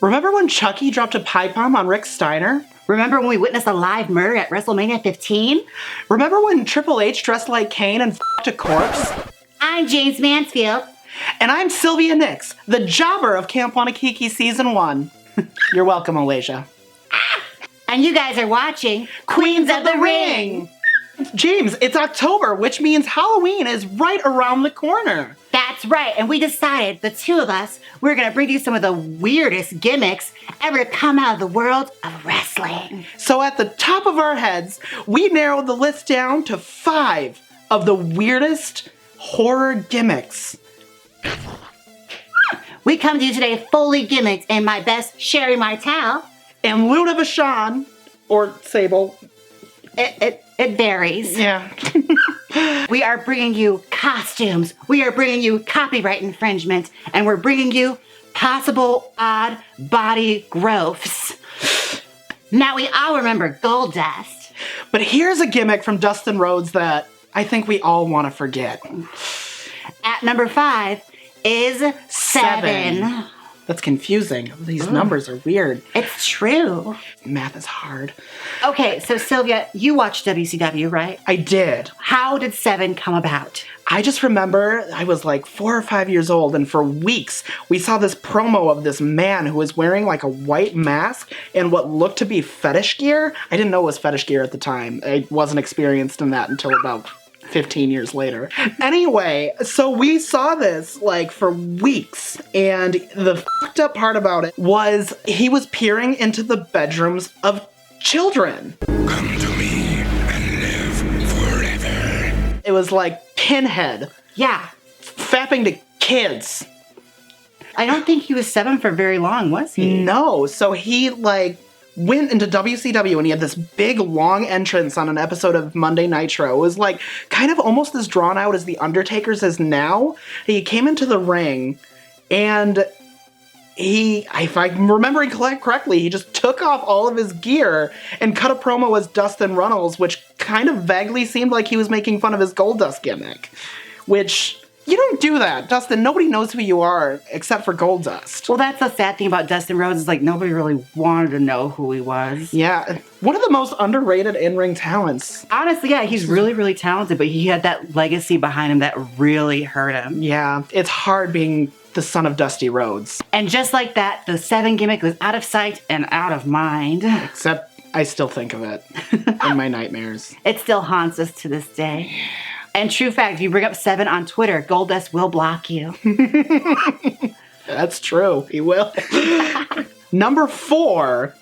Remember when Chucky dropped a pipe bomb on Rick Steiner? Remember when we witnessed a live murder at WrestleMania 15? Remember when Triple H dressed like Kane and f***ed a corpse? I'm Jaymes Mansfield. And I'm Sylvia Nyxx, the jobber of Camp Wanakiki Season 1. You're welcome, Malaysia. And you guys are watching Queens of the Ring. Jaymes, it's October, which means Halloween is right around the corner. That's right, and we decided, the two of us, we're gonna bring you some of the weirdest gimmicks ever to come out of the world of wrestling. So at the top of our heads, we narrowed the list down to 5 of the weirdest horror gimmicks. We come to you today fully gimmicked in my best Sherry Martel. And Luna Vachon, or Sable. It varies. Yeah. We are bringing you costumes. We are bringing you copyright infringement. And we're bringing you possible odd body growths. Now we all remember Gold Dust. But here's a gimmick from Dustin Rhodes that I think we all want to forget. At number 5 is 7. That's confusing. These numbers are weird. It's true. Math is hard. Okay, so Sylvia, you watched WCW, right? I did. How did 7 come about? I just remember I was like 4 or 5 years old, and for weeks we saw this promo of this man who was wearing like a white mask and what looked to be fetish gear. I didn't know it was fetish gear at the time. I wasn't experienced in that until about 15 years later. Anyway, so we saw this like for weeks, and the fucked up part about it was he was peering into the bedrooms of children. Come to me and live forever. It was like Pinhead. Yeah. Fapping to kids. I don't think he was 7 for very long, was he? No, so he like went into WCW and he had this big long entrance on an episode of Monday Nitro. It was like kind of almost as drawn out as The Undertaker's is now. He came into the ring and he, if I'm remembering correctly, he just took off all of his gear and cut a promo as Dustin Runnels, which kind of vaguely seemed like he was making fun of his Goldust gimmick. Which, you don't do that, Dustin. Nobody knows who you are except for Goldust. Well, that's the sad thing about Dustin Rhodes is like nobody really wanted to know who he was. Yeah, one of the most underrated in-ring talents. Honestly, yeah, he's really, really talented, but he had that legacy behind him that really hurt him. Yeah, it's hard being the son of Dusty Rhodes. And just like that, the 7 gimmick was out of sight and out of mind. Except I still think of it in my nightmares. It still haunts us to this day. And true fact, if you bring up 7 on Twitter, Goldust will block you. That's true. He will. Number 4,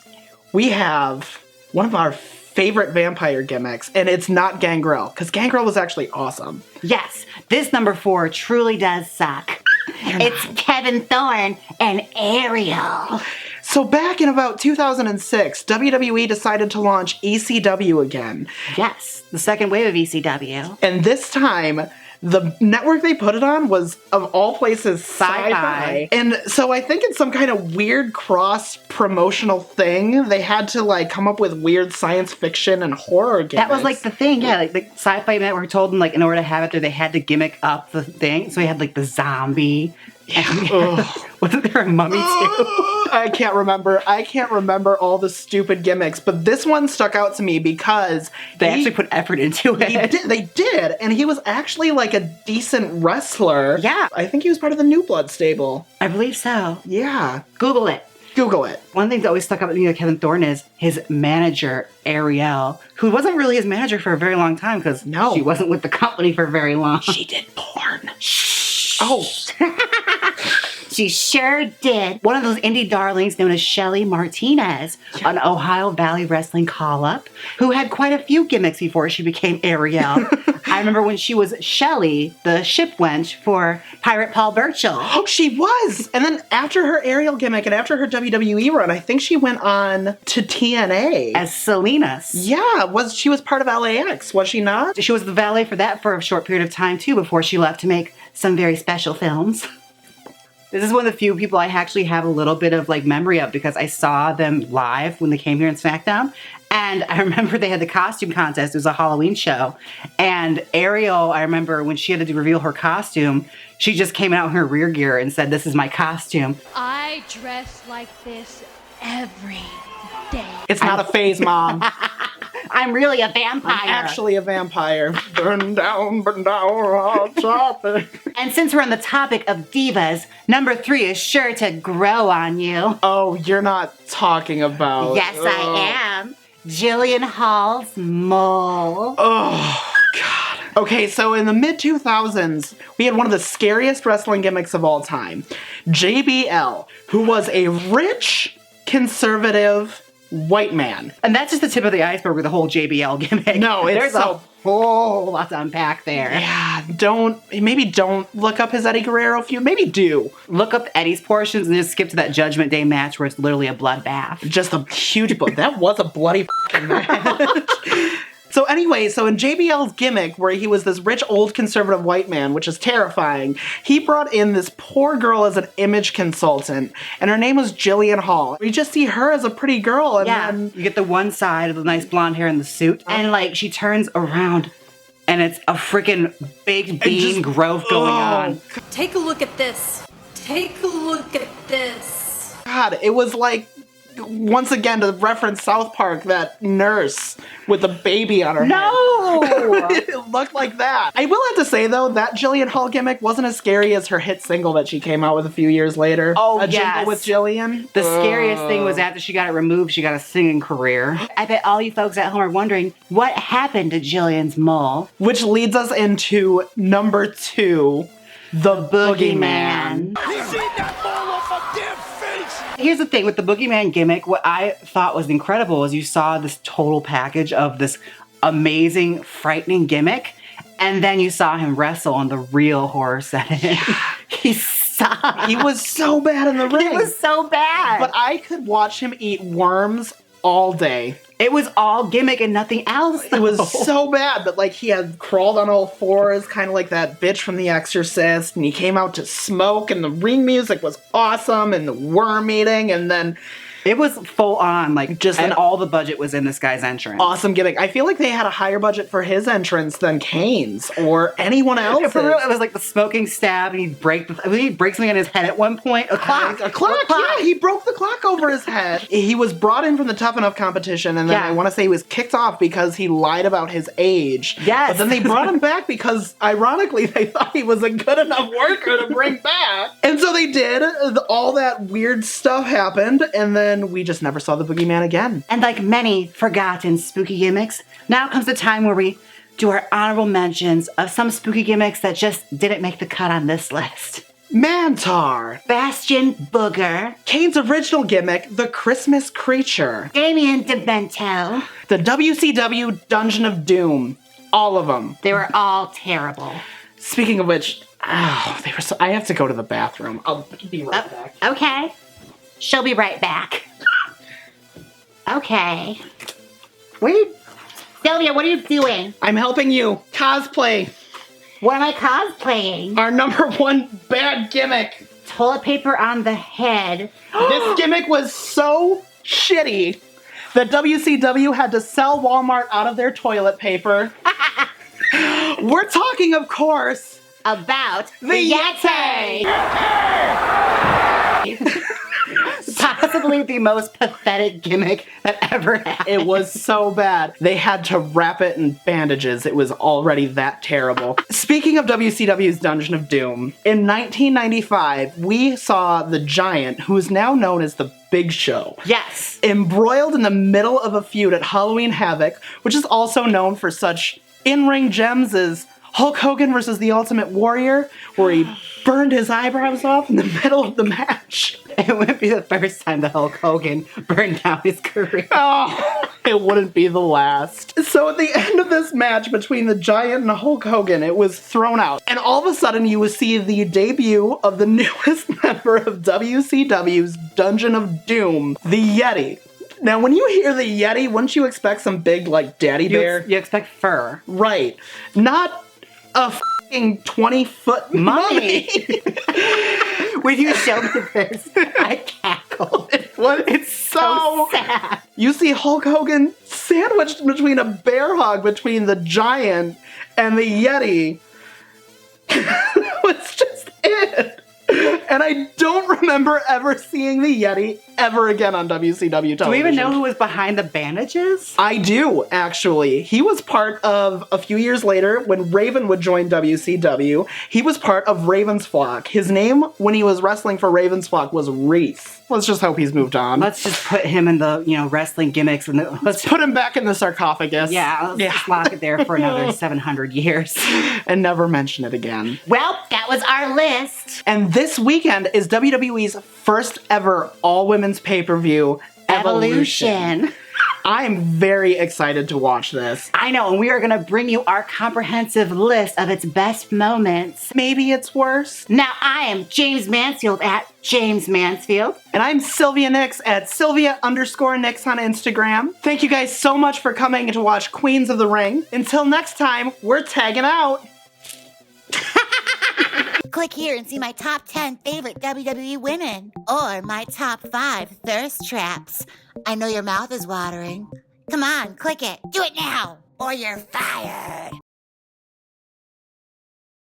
we have one of our favorite vampire gimmicks, and it's not Gangrel, because Gangrel was actually awesome. Yes, this number 4 truly does suck. It's Kevin Thorn and Arielle. So back in about 2006, WWE decided to launch ECW again. Yes, the second wave of ECW. And this time, the network they put it on was, of all places, Sci-Fi. And so I think it's some kind of weird cross-promotional thing. They had to, like, come up with weird science fiction and horror gimmicks. That was, like, the thing, yeah. Like, the Sci-Fi network told them, like, in order to have it there, they had to gimmick up the thing. So we had, like, the zombie. And wasn't there a mummy, too? I can't remember all the stupid gimmicks, but this one stuck out to me because they actually put effort into it. They did, and he was actually like a decent wrestler. Yeah. I think he was part of the New Blood stable. I believe so. Yeah. Google it. Google it. One thing that always stuck out with me with Kevin Thorne is his manager, Arielle, who wasn't really his manager for a very long time because she wasn't with the company for very long. She did porn. Shh. Oh. She sure did. One of those indie darlings known as Shelly Martinez, an Ohio Valley Wrestling call-up, who had quite a few gimmicks before she became Arielle. I remember when she was Shelly, the ship wench for Pirate Paul Burchill. Oh, she was! And then after her Arielle gimmick and after her WWE run, I think she went on to TNA. As Salinas. Yeah, she was part of LAX, was she not? She was the valet for that for a short period of time, too, before she left to make some very special films. This is one of the few people I actually have a little bit of like memory of because I saw them live when they came here in SmackDown. And I remember they had the costume contest. It was a Halloween show. And Arielle, I remember when she had to reveal her costume, she just came out in her rear gear and said, "This is my costume." I dress like this every day. It's not a phase, Mom. I'm really a vampire. I'm actually a vampire. Burn down, hot topic. And since we're on the topic of divas, number 3 is sure to grow on you. Oh, you're not talking about... Yes, I am. Gillian Hall's mole. Oh, God. Okay, so in the mid-2000s, we had one of the scariest wrestling gimmicks of all time. JBL, who was a rich, conservative white man. And that's just the tip of the iceberg with the whole JBL gimmick. No, it's There's so... a whole lot to unpack there. Yeah, maybe don't look up his Eddie Guerrero feud. Maybe do. Look up Eddie's portions and just skip to that Judgment Day match where it's literally a bloodbath. Just a huge that was a bloody fucking match. So anyway, in JBL's gimmick, where he was this rich, old, conservative white man, which is terrifying, he brought in this poor girl as an image consultant, and her name was Gillian Hall. We just see her as a pretty girl, and then... You get the one side of the nice blonde hair in the suit, and like she turns around, and it's a freaking big bean growth going on. Take a look at this. Take a look at this. God, it was like... Once again, to reference South Park, that nurse with a baby on her head. No! It looked like that. I will have to say, though, that Gillian Hall gimmick wasn't as scary as her hit single that she came out with a few years later. Oh, A Jingle with Gillian. The scariest thing was after she got it removed, she got a singing career. I bet all you folks at home are wondering, what happened to Gillian's mole? Which leads us into number 2, the Boogeyman. Here's the thing with the Boogeyman gimmick, what I thought was incredible was you saw this total package of this amazing, frightening gimmick, and then you saw him wrestle on the real horror setting. He sucked. He was so bad in the ring. It was so bad. But I could watch him eat worms all day. It was all gimmick and nothing else. It was so bad, but like he had crawled on all fours, kind of like that bitch from The Exorcist, and he came out to smoke, and the ring music was awesome, and the worm eating, and then... It was full on, like, just and all the budget was in this guy's entrance. Awesome gimmick. I feel like they had a higher budget for his entrance than Kane's or anyone else. For real, it was like the smoking stab, and he'd break something on his head at one point. A clock. Yeah, he broke the clock over his head. He was brought in from the Tough Enough competition, and then I want to say he was kicked off because he lied about his age. Yes. But then they brought him back because, ironically, they thought he was a good enough worker to bring back. And so they did. All that weird stuff happened, and then we just never saw the Boogeyman again. And like many forgotten spooky gimmicks, now comes the time where we do our honorable mentions of some spooky gimmicks that just didn't make the cut on this list. Mantar. Bastion Booger. Kane's original gimmick, the Christmas Creature. Damien Demento. The WCW Dungeon of Doom. All of them. They were all terrible. Speaking of which, they were so... I have to go to the bathroom. I'll be right back. Okay. She'll be right back. Okay. Sylvia, what are you doing? I'm helping you. Cosplay. What am I cosplaying? Our number 1 bad gimmick. Toilet paper on the head. This gimmick was so shitty that WCW had to sell Walmart out of their toilet paper. We're talking, of course, about the Yeti! Possibly the most pathetic gimmick that ever happened. It was so bad. They had to wrap it in bandages. It was already that terrible. Speaking of WCW's Dungeon of Doom, in 1995, we saw the Giant, who is now known as the Big Show. Yes. Embroiled in the middle of a feud at Halloween Havoc, which is also known for such in-ring gems as Hulk Hogan versus The Ultimate Warrior, where he burned his eyebrows off in the middle of the match. It wouldn't be the first time that Hulk Hogan burned down his career. Oh, it wouldn't be the last. So at the end of this match between the Giant and Hulk Hogan, it was thrown out. And all of a sudden you would see the debut of the newest member of WCW's Dungeon of Doom, the Yeti. Now, when you hear the Yeti, wouldn't you expect some big, like, daddy bear? You expect fur. Right. Not a f***ing 20-foot mummy. When you showed me this, I cackled. It's so sad. You see Hulk Hogan sandwiched between a bear hug between the Giant and the Yeti. That was just it. And I don't remember ever seeing the Yeti ever again on WCW television. Do we even know who was behind the bandages? I do, actually. He was part of, a few years later, when Raven would join WCW, he was part of Raven's Flock. His name, when he was wrestling for Raven's Flock, was Reese. Let's just hope he's moved on. Let's just put him in the, wrestling gimmicks. And Let's put him back in the sarcophagus. let's just lock it there for another 700 years. And never mention it again. Well, that was our list. And this weekend is WWE's first ever all-women's pay-per-view, Evolution. I'm very excited to watch this. I know, and we are going to bring you our comprehensive list of its best moments. Maybe it's worse. Now, I am Jaymes Mansfield at Jaymes Mansfield. And I'm Sylvia Nyxx at Sylvia_Nyxx on Instagram. Thank you guys so much for coming to watch Queens of the Ring. Until next time, we're tagging out. Click here and see my top 10 favorite WWE women, or my top 5 thirst traps. I know your mouth is watering. Come on, click it. Do it now, or you're fired.